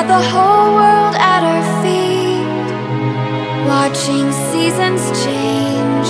the whole world at our feet, watching seasons change.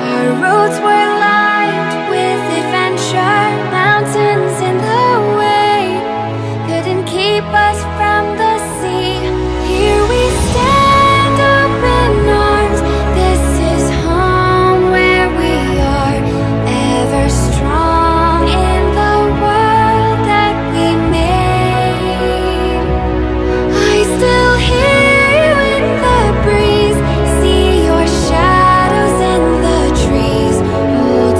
Our roads were lined with adventure, mountains in the way couldn't keep us from the sea. Here we stand, open arms. This is home where we are, ever strong in the world that we made. I still hear you in the breeze, see your shadows in the trees, hold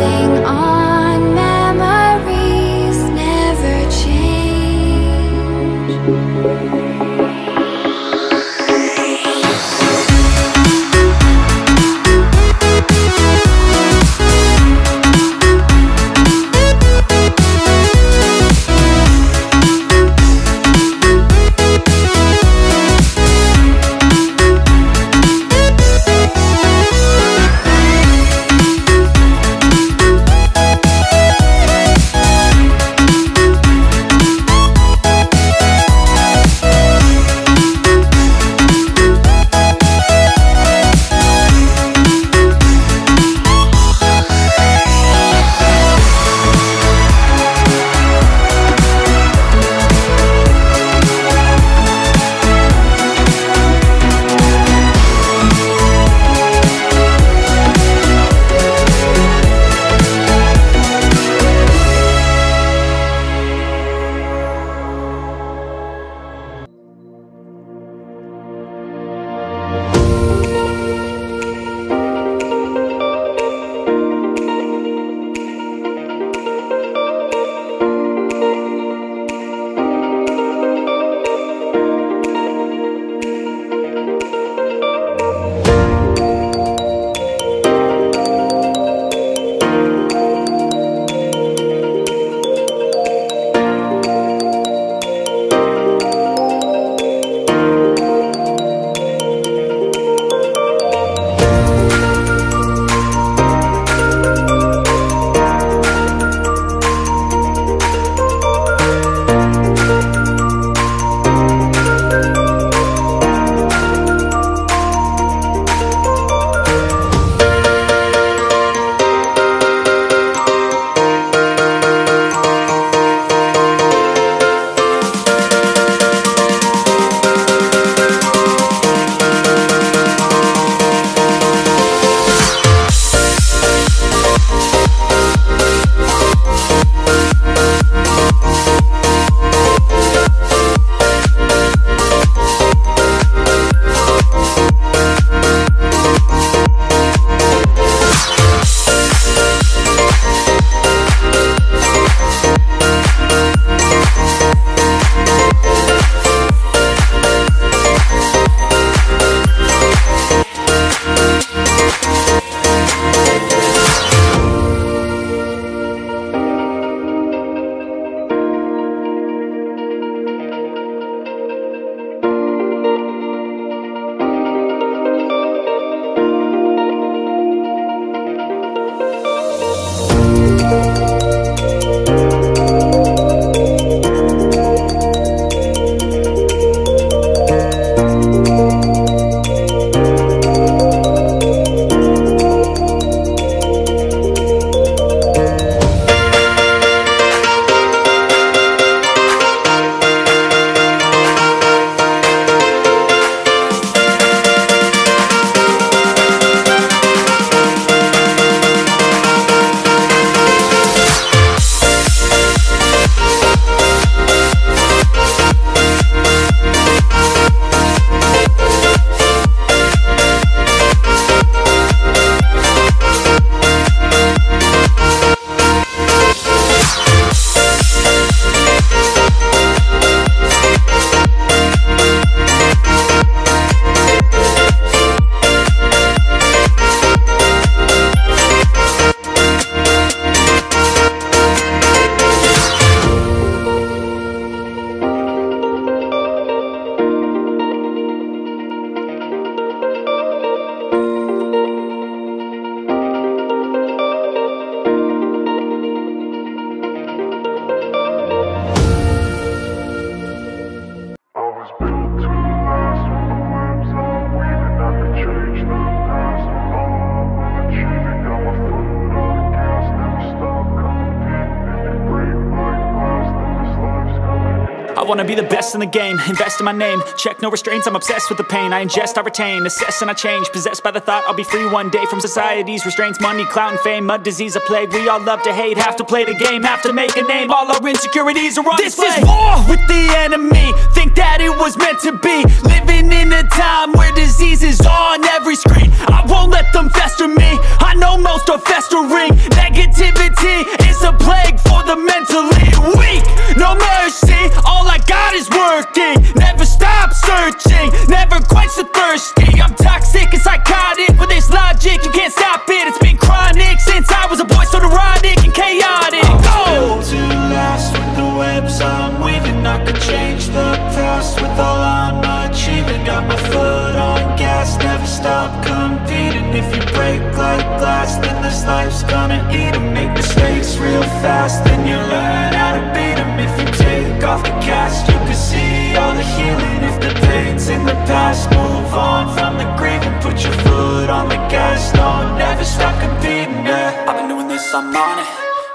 I wanna be the best in the game, invest in my name, check no restraints, I'm obsessed with the pain. I ingest, I retain, assess and I change, possessed by the thought I'll be free one day from society's restraints. Money, clout and fame, mud, disease, a plague. We all love to hate, have to play the game, have to make a name. All our insecurities are on display. This is war with the enemy, think that it was meant to be. Living in a time where disease is on every screen. I won't let them fester me, I know most are festering. Negativity is a plague for the mentally weak. No mercy, all I got is working. Never stop searching, never quench the thirsty. I'm toxic and psychotic, with this logic you can't stop it. It's been chronic since I was a boy, so neurotic and chaotic. I'm built to last with the webs I'm weaving. I could change the past with all I'm achieving. Got my foot on gas, never stop competing. If you break like glass, then this life's gonna eat 'em. Make mistakes real fast, then you learn how to beat 'em. If you take off the cast, you can see all the healing. If the pain's in the past, move on from the grieving. Put your foot on the gas, no, never stop competing, yeah. I've been doing this, I'm on it,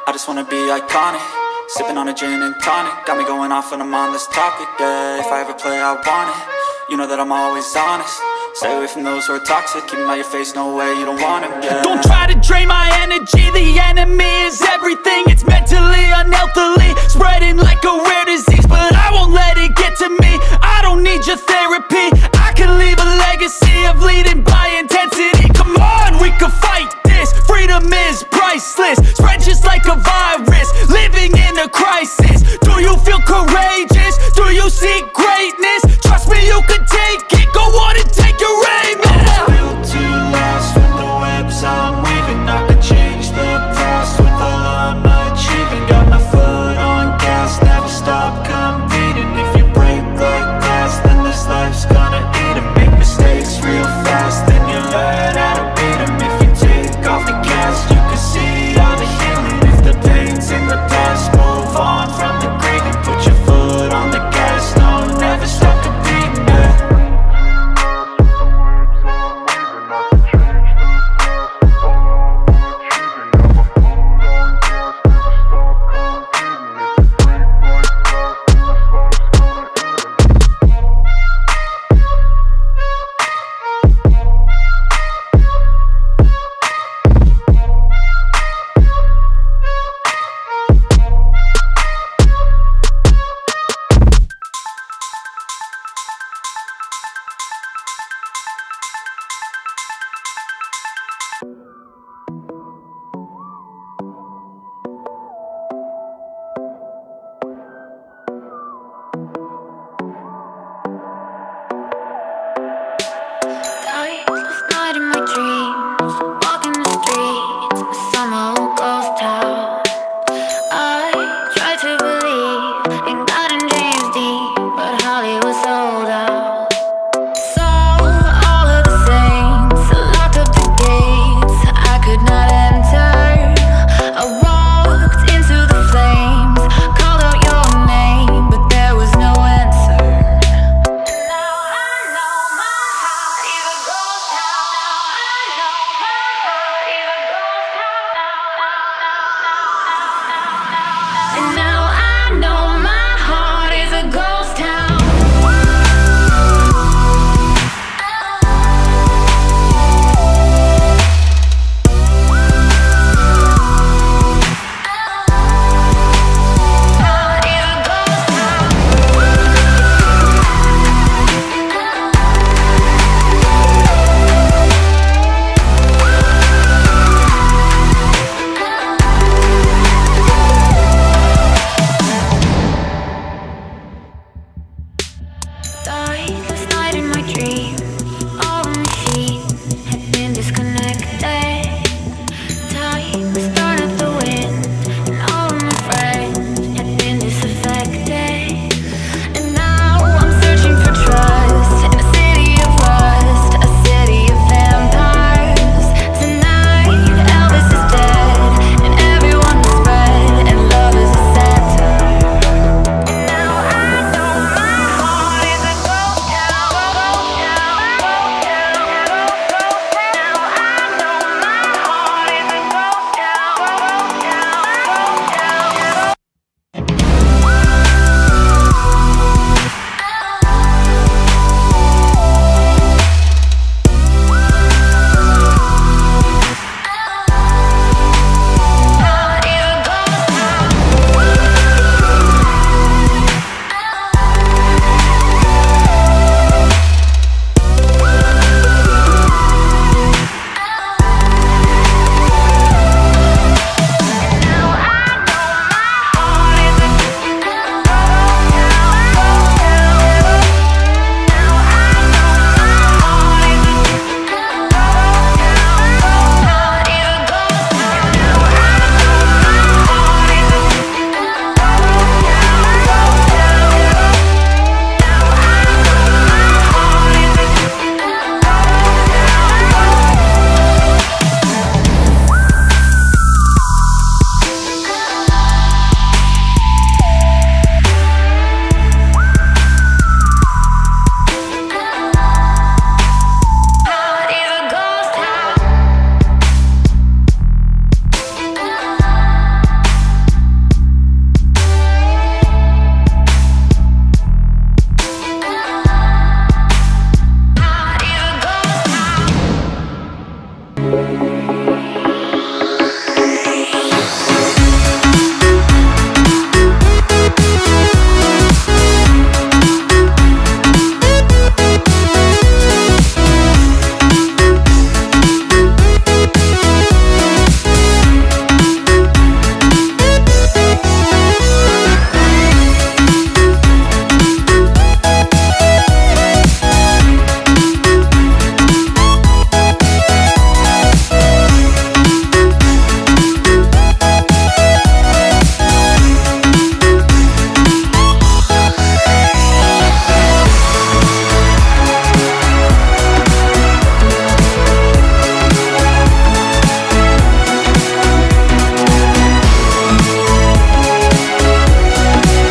I just wanna be iconic. Sipping on a gin and tonic, got me going off when I'm on this topic, yeah. If I ever play, I want it, you know that I'm always honest. Stay away from those who are toxic, keep them out your face, no way, you don't want them, yeah. Don't try to drain my energy, the enemy is everything. It's mentally, unhealthily, spreading like a rare disease. But I won't let it get to me, I don't need your therapy. I can leave a legacy of leading by intensity. Come on, we can fight this, freedom is priceless. Spread just like a virus, living in a crisis. Do you feel courageous? Do you seek greatness?